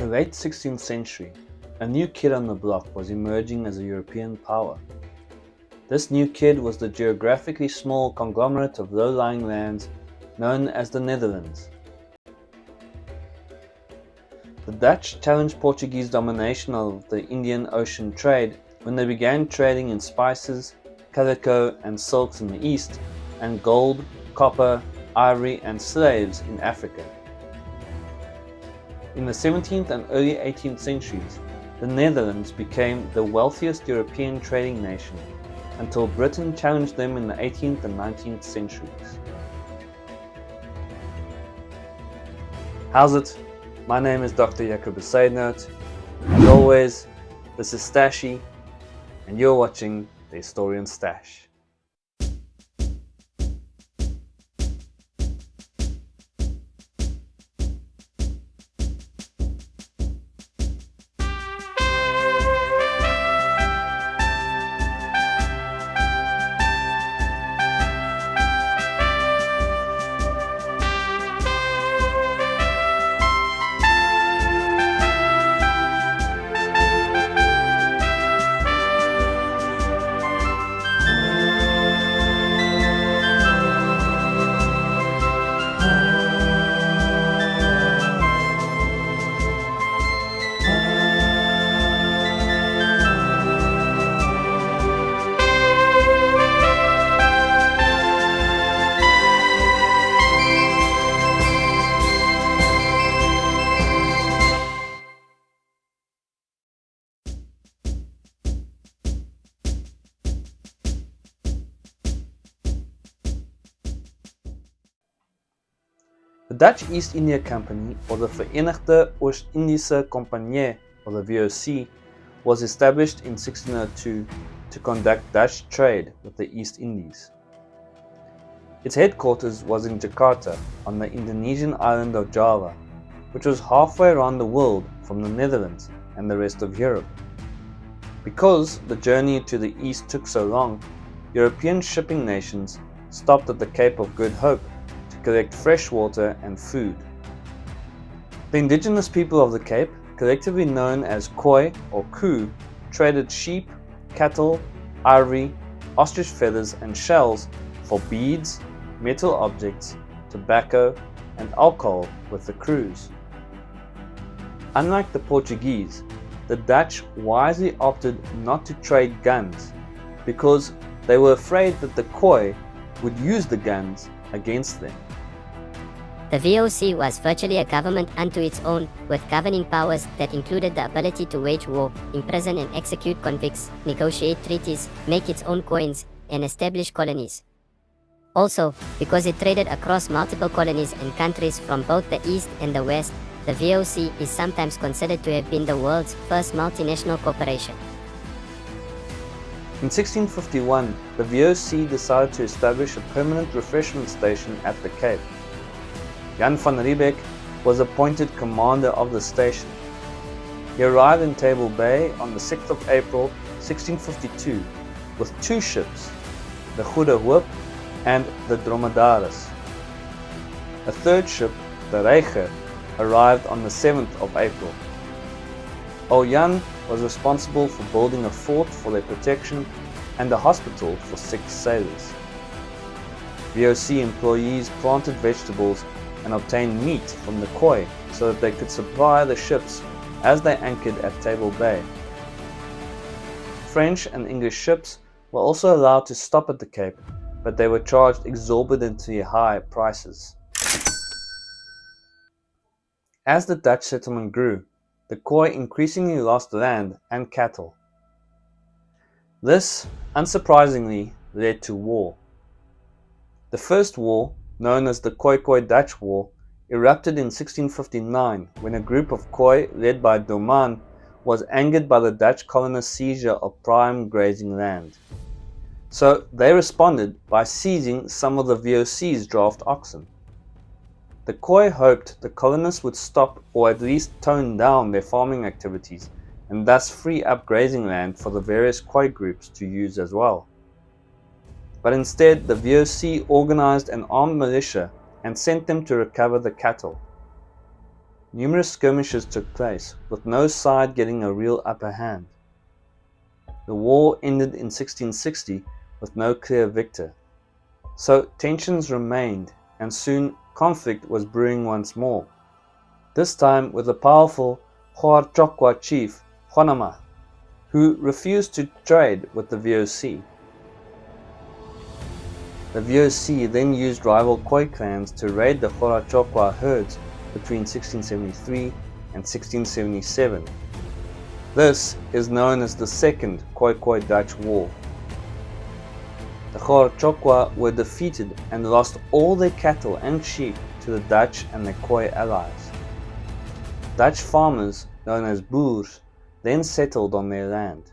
the late 16th century, a new kid on the block was emerging as a European power. This new kid was the geographically small conglomerate of low-lying lands known as the Netherlands. The Dutch challenged Portuguese domination of the Indian Ocean trade when they began trading in spices, calico and silks in the east, and gold, copper, ivory and slaves in Africa. In the 17th and early 18th centuries, the Netherlands became the wealthiest European trading nation until Britain challenged them in the 18th and 19th centuries. How's it? My name is Dr. Jacob Seidnout. As always, this is Stashy, and you're watching The Historian Stash. The Dutch East India Company, or the Verenigde Oost-Indische Compagnie, or the VOC, was established in 1602 to conduct Dutch trade with the East Indies. Its headquarters was in Jakarta, on the Indonesian island of Java, which was halfway around the world from the Netherlands and the rest of Europe. Because the journey to the east took so long, European shipping nations stopped at the Cape of Good Hope to collect fresh water and food. The indigenous people of the Cape, collectively known as Khoi or Khu, traded sheep, cattle, ivory, ostrich feathers and shells for beads, metal objects, tobacco and alcohol with the crews. Unlike the Portuguese, the Dutch wisely opted not to trade guns because they were afraid that the Khoi would use the guns against them. The VOC was virtually a government unto its own, with governing powers that included the ability to wage war, imprison and execute convicts, negotiate treaties, make its own coins, and establish colonies. Also, because it traded across multiple colonies and countries from both the East and the West, the VOC is sometimes considered to have been the world's first multinational corporation. In 1651, the VOC decided to establish a permanent refreshment station at the Cape. Jan van Riebeck was appointed commander of the station. He arrived in Table Bay on the 6th of April 1652 with two ships, the Goede Hoop and the Dromedaris. A third ship, the Reiger, arrived on the 7th of April. Old Jan was responsible for building a fort for their protection and a hospital for sick sailors. VOC employees planted vegetables and obtained meat from the Khoi so that they could supply the ships as they anchored at Table Bay. French and English ships were also allowed to stop at the Cape, but they were charged exorbitantly high prices. As the Dutch settlement grew, the Khoi increasingly lost land and cattle. This, unsurprisingly, led to war. The first war, known as the Khoi-Khoi-Dutch War, erupted in 1659 when a group of Khoi led by Doman was angered by the Dutch colonists' seizure of prime grazing land. So they responded by seizing some of the VOC's draft oxen. The Khoi hoped the colonists would stop or at least tone down their farming activities and thus free up grazing land for the various Khoi groups to use as well. But instead, the VOC organized an armed militia and sent them to recover the cattle. Numerous skirmishes took place, with no side getting a real upper hand. The war ended in 1660 with no clear victor. So tensions remained, and soon conflict was brewing once more, this time with the powerful Hoarchokwa chief Honama, who refused to trade with the VOC. The VOC then used rival Khoi clans to raid the Hoarchokwa herds between 1673 and 1677. This is known as the Second Khoi-Khoi-Dutch War. The Hoarchokwa were defeated and lost all their cattle and sheep to the Dutch and their Khoi allies. Dutch farmers, known as Boers, then settled on their land.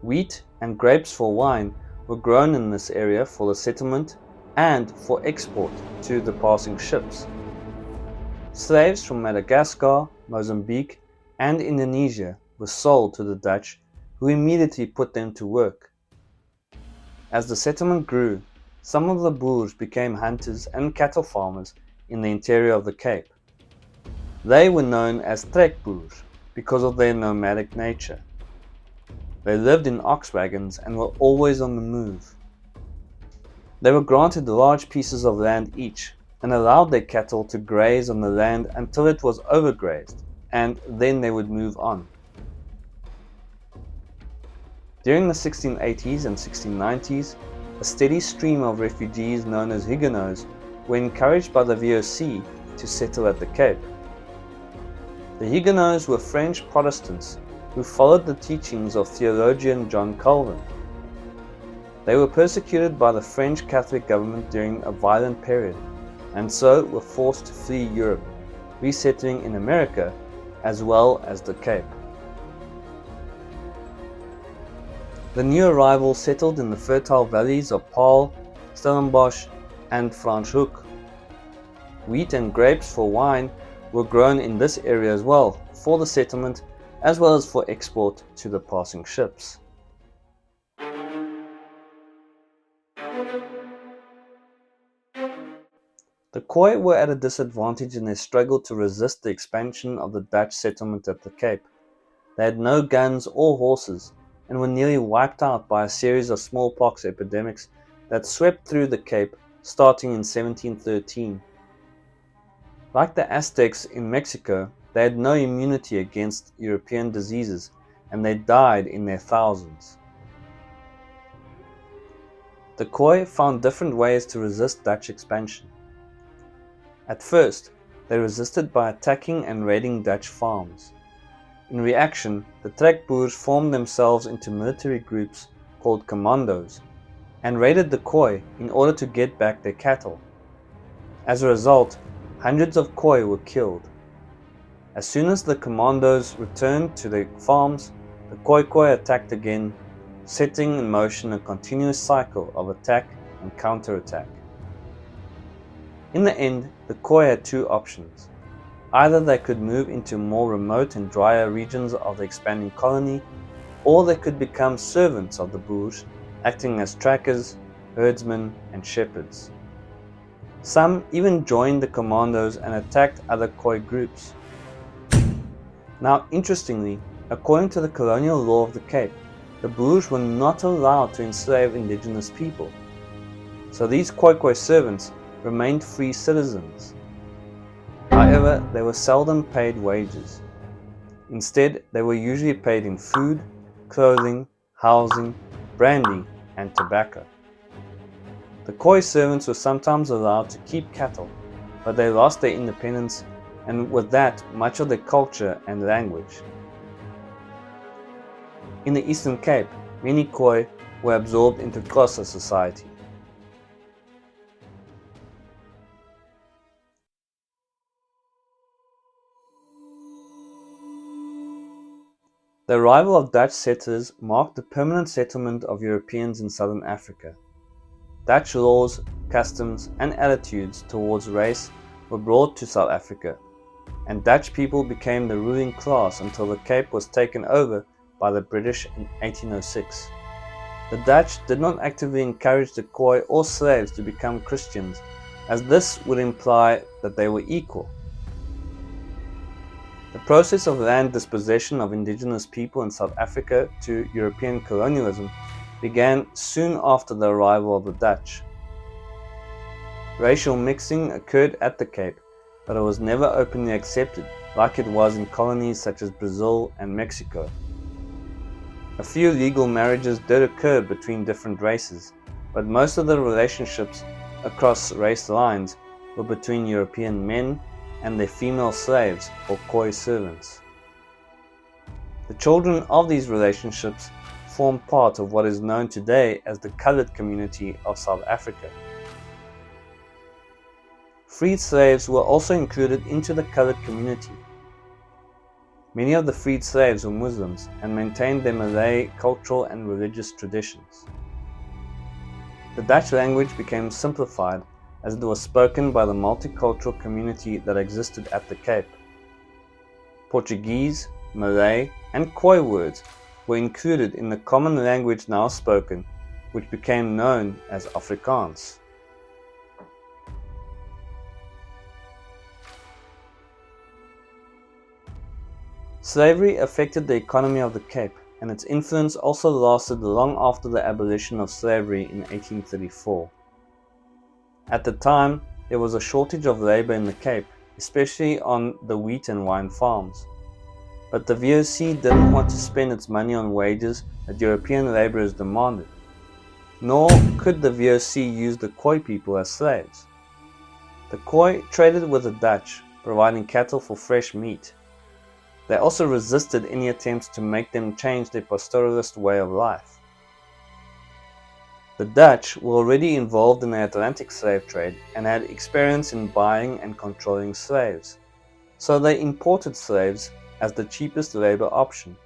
Wheat and grapes for wine were grown in this area for the settlement and for export to the passing ships. Slaves from Madagascar, Mozambique, and Indonesia were sold to the Dutch, who immediately put them to work. As the settlement grew, some of the Boers became hunters and cattle farmers in the interior of the Cape. They were known as trekboers because of their nomadic nature. They lived in ox wagons and were always on the move. They were granted large pieces of land each and allowed their cattle to graze on the land until it was overgrazed, and then they would move on. During the 1680s and 1690s, a steady stream of refugees known as Huguenots were encouraged by the VOC to settle at the Cape. The Huguenots were French Protestants who followed the teachings of theologian John Calvin. They were persecuted by the French Catholic government during a violent period, and so were forced to flee Europe, resettling in America as well as the Cape. The new arrivals settled in the fertile valleys of Paarl, Stellenbosch, and Franschhoek. Wheat and grapes for wine were grown in this area as well, for the settlement as well as for export to the passing ships. The Khoi were at a disadvantage in their struggle to resist the expansion of the Dutch settlement at the Cape. They had no guns or horses, and were nearly wiped out by a series of smallpox epidemics that swept through the Cape starting in 1713. Like the Aztecs in Mexico, they had no immunity against European diseases, and they died in their thousands. The Khoi found different ways to resist Dutch expansion. At first, they resisted by attacking and raiding Dutch farms. In reaction, the trekboers formed themselves into military groups called commandos and raided the Khoi in order to get back their cattle. As a result, hundreds of Khoi were killed. As soon as the commandos returned to their farms, the Khoi attacked again, setting in motion a continuous cycle of attack and counterattack. In the end, the Khoi had two options. Either they could move into more remote and drier regions of the expanding colony, or they could become servants of the Boers, acting as trackers, herdsmen, and shepherds. Some even joined the commandos and attacked other Khoi groups. Now, interestingly, according to the colonial law of the Cape, the Boers were not allowed to enslave indigenous people. So these Khoi servants remained free citizens. However, they were seldom paid wages. Instead, they were usually paid in food, clothing, housing, brandy, and tobacco. The Khoi servants were sometimes allowed to keep cattle, but they lost their independence and with that much of their culture and language. In the Eastern Cape, many Khoi were absorbed into Xhosa society. The arrival of Dutch settlers marked the permanent settlement of Europeans in southern Africa. Dutch laws, customs, and attitudes towards race were brought to South Africa, and Dutch people became the ruling class until the Cape was taken over by the British in 1806. The Dutch did not actively encourage the Khoi or slaves to become Christians, as this would imply that they were equal. The process of land dispossession of indigenous people in South Africa to European colonialism began soon after the arrival of the Dutch. Racial mixing occurred at the Cape, but it was never openly accepted like it was in colonies such as Brazil and Mexico. A few legal marriages did occur between different races, but most of the relationships across race lines were between European men and their female slaves or Khoi servants. The children of these relationships formed part of what is known today as the colored community of South Africa. Freed slaves were also included into the colored community. Many of the freed slaves were Muslims and maintained their Malay cultural and religious traditions. The Dutch language became simplified as it was spoken by the multicultural community that existed at the Cape. Portuguese, Malay, and Khoi words were included in the common language now spoken, which became known as Afrikaans. Slavery affected the economy of the Cape, and its influence also lasted long after the abolition of slavery in 1834. At the time, there was a shortage of labor in the Cape, especially on the wheat and wine farms. But the VOC didn't want to spend its money on wages that European laborers demanded, nor could the VOC use the Khoi people as slaves. The Khoi traded with the Dutch, providing cattle for fresh meat. They also resisted any attempts to make them change their pastoralist way of life. The Dutch were already involved in the Atlantic slave trade and had experience in buying and controlling slaves, so they imported slaves as the cheapest labor option.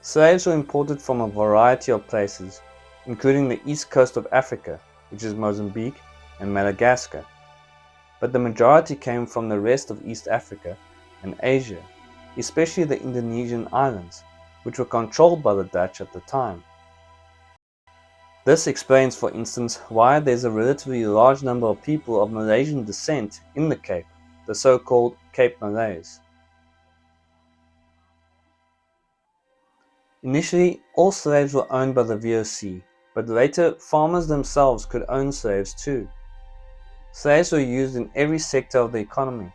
Slaves were imported from a variety of places, including the east coast of Africa, which is Mozambique and Madagascar, but the majority came from the rest of East Africa and Asia, especially the Indonesian islands, which were controlled by the Dutch at the time. This explains, for instance, why there's a relatively large number of people of Malaysian descent in the Cape, the so-called Cape Malays. Initially, all slaves were owned by the VOC, but later farmers themselves could own slaves too. Slaves were used in every sector of the economy.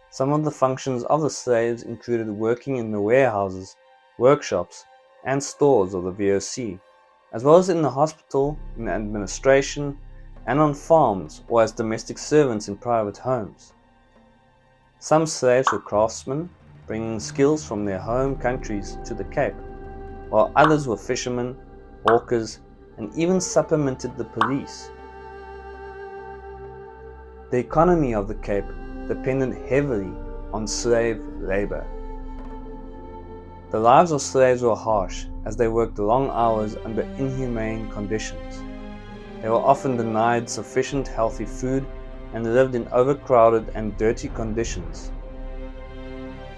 Some of the functions of the slaves included working in the warehouses, workshops, and stores of the VOC, as well as in the hospital, in the administration, and on farms or as domestic servants in private homes. Some slaves were craftsmen, bringing skills from their home countries to the Cape, while others were fishermen, hawkers, and even supplemented the police. The economy of the Cape depended heavily on slave labor. The lives of slaves were harsh, as they worked long hours under inhumane conditions. They were often denied sufficient healthy food and lived in overcrowded and dirty conditions.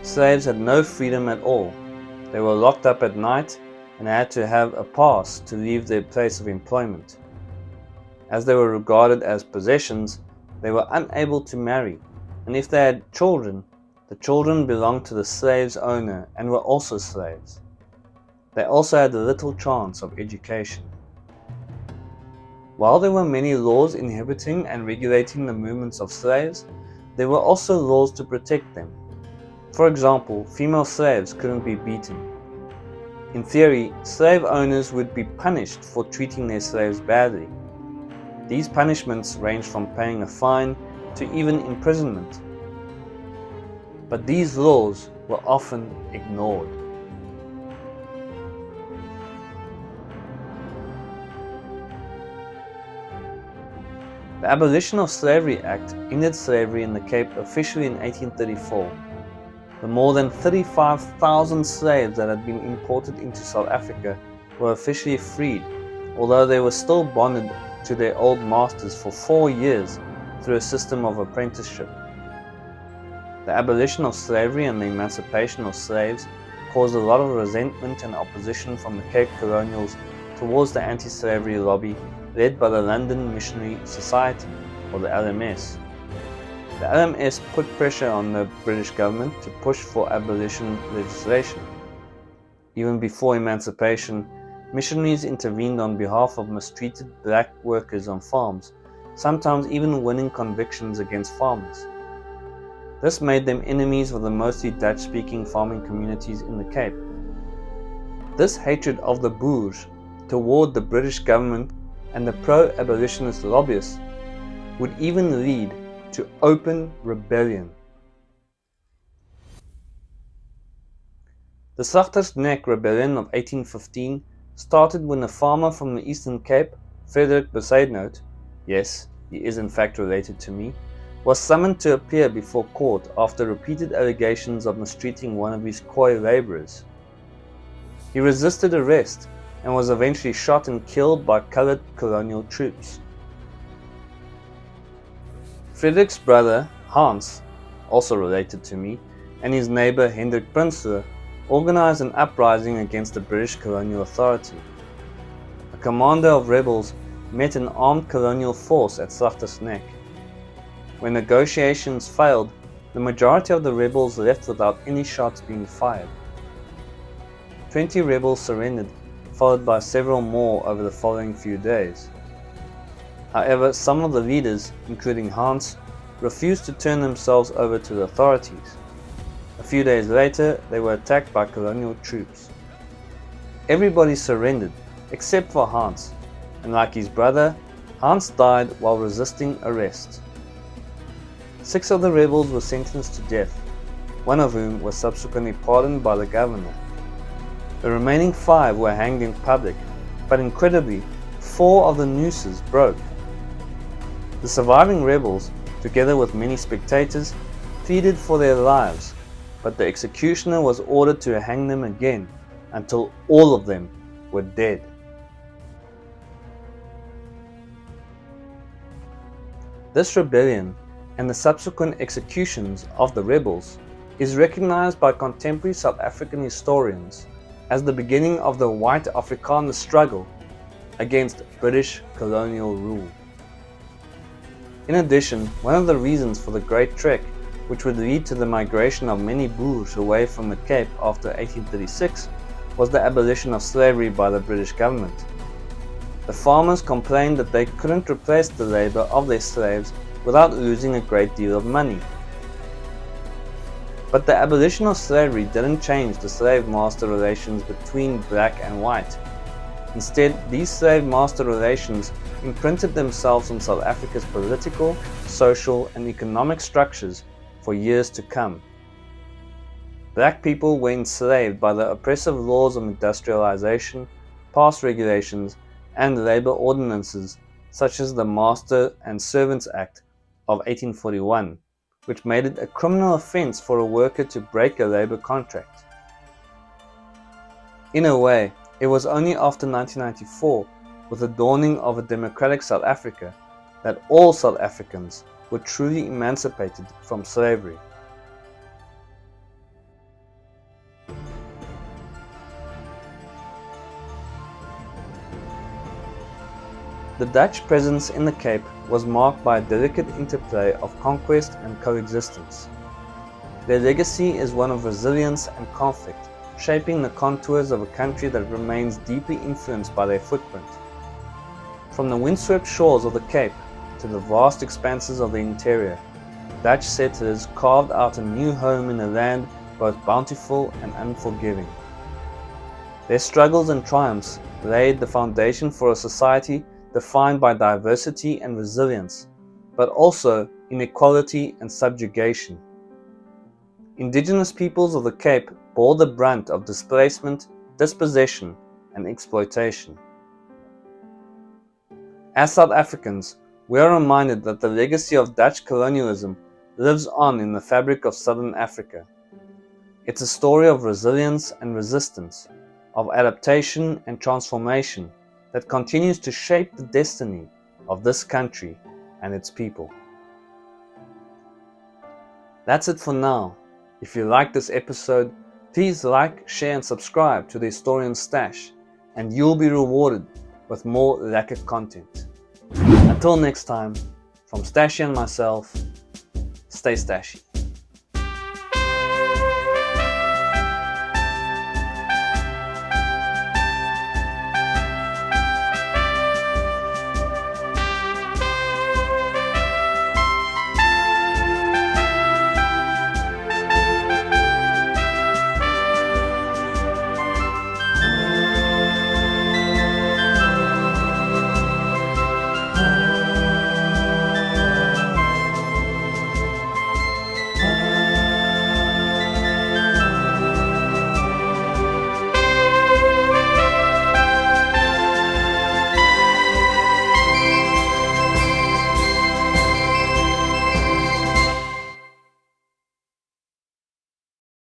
Slaves had no freedom at all. They were locked up at night and had to have a pass to leave their place of employment. As they were regarded as possessions, they were unable to marry, and if they had children, the children belonged to the slave's owner and were also slaves. They also had little chance of education. While there were many laws inhibiting and regulating the movements of slaves, there were also laws to protect them. For example, female slaves couldn't be beaten. In theory, slave owners would be punished for treating their slaves badly. These punishments ranged from paying a fine to even imprisonment. But these laws were often ignored. The Abolition of Slavery Act ended slavery in the Cape officially in 1834. The more than 35,000 slaves that had been imported into South Africa were officially freed, although they were still bonded to their old masters for 4 years through a system of apprenticeship. The abolition of slavery and the emancipation of slaves caused a lot of resentment and opposition from the Cape colonials towards the anti-slavery lobby led by the London Missionary Society, or the LMS. The LMS put pressure on the British government to push for abolition legislation. Even before emancipation, missionaries intervened on behalf of mistreated black workers on farms, sometimes even winning convictions against farmers. This made them enemies of the mostly Dutch-speaking farming communities in the Cape. This hatred of the Boers toward the British government and the pro-abolitionist lobbyists would even lead to open rebellion. The Slagtersnek Rebellion of 1815 started when a farmer from the Eastern Cape, Frederik Besaidnout, yes, he is in fact related to me, was summoned to appear before court after repeated allegations of mistreating one of his Khoi labourers. He resisted arrest and was eventually shot and killed by coloured colonial troops. Frederik's brother, Hans, also related to me, and his neighbour Hendrik Prinsloo organized an uprising against the British colonial authority. A commander of rebels met an armed colonial force at Slagtersnek. When negotiations failed, the majority of the rebels left without any shots being fired. 20 rebels surrendered, followed by several more over the following few days. However, some of the leaders, including Hans, refused to turn themselves over to the authorities. A few days later, they were attacked by colonial troops. Everybody surrendered, except for Hans, and like his brother, Hans died while resisting arrest. 6 of the rebels were sentenced to death, one of whom was subsequently pardoned by the governor. The remaining 5 were hanged in public, but incredibly, 4 of the nooses broke. The surviving rebels, together with many spectators, pleaded for their lives, but the executioner was ordered to hang them again until all of them were dead. This rebellion and the subsequent executions of the rebels is recognized by contemporary South African historians as the beginning of the white Afrikaner struggle against British colonial rule. In addition, one of the reasons for the Great Trek, which would lead to the migration of many Boers away from the Cape after 1836, was the abolition of slavery by the British government. The farmers complained that they couldn't replace the labor of their slaves without losing a great deal of money. But the abolition of slavery didn't change the slave-master relations between black and white. Instead, these slave-master relations imprinted themselves on South Africa's political, social, and economic structures for years to come. Black people were enslaved by the oppressive laws of industrialization, past regulations, and labor ordinances such as the Master and Servants Act of 1841, which made it a criminal offense for a worker to break a labor contract. In a way, it was only after 1994, with the dawning of a democratic South Africa, that all South Africans were truly emancipated from slavery. The Dutch presence in the Cape was marked by a delicate interplay of conquest and coexistence. Their legacy is one of resilience and conflict, shaping the contours of a country that remains deeply influenced by their footprint. From the windswept shores of the Cape to the vast expanses of the interior, Dutch settlers carved out a new home in a land both bountiful and unforgiving. Their struggles and triumphs laid the foundation for a society defined by diversity and resilience, but also inequality and subjugation. Indigenous peoples of the Cape bore the brunt of displacement, dispossession, and exploitation. As South Africans, we are reminded that the legacy of Dutch colonialism lives on in the fabric of Southern Africa. It's a story of resilience and resistance, of adaptation and transformation that continues to shape the destiny of this country and its people. That's it for now. If you liked this episode, please like, share and subscribe to the Historian Stash, and you'll be rewarded with more lekker content. Until next time, from Stashy and myself, stay stashy.